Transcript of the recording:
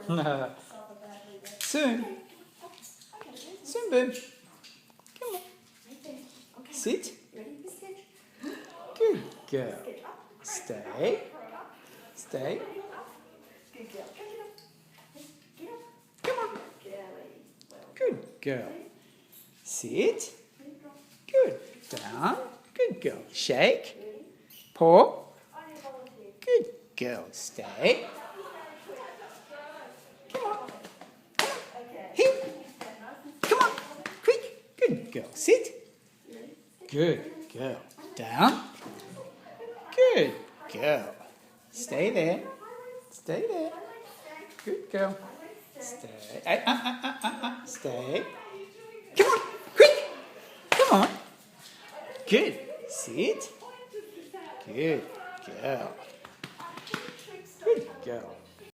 Soon. Soon, Boom. Come on. Sit. Good girl. Stay. Stay. Come on. Good girl. Sit. Good. Down. Good girl. Shake. Paw. Good girl. Stay. Come on. Hip. Come on. Quick. Good girl. Sit. Good girl. Down. Good girl. Stay there. Stay there. Good girl. Stay. Stay. Come on. Quick. Come on. Good. Sit. Good girl. Good girl.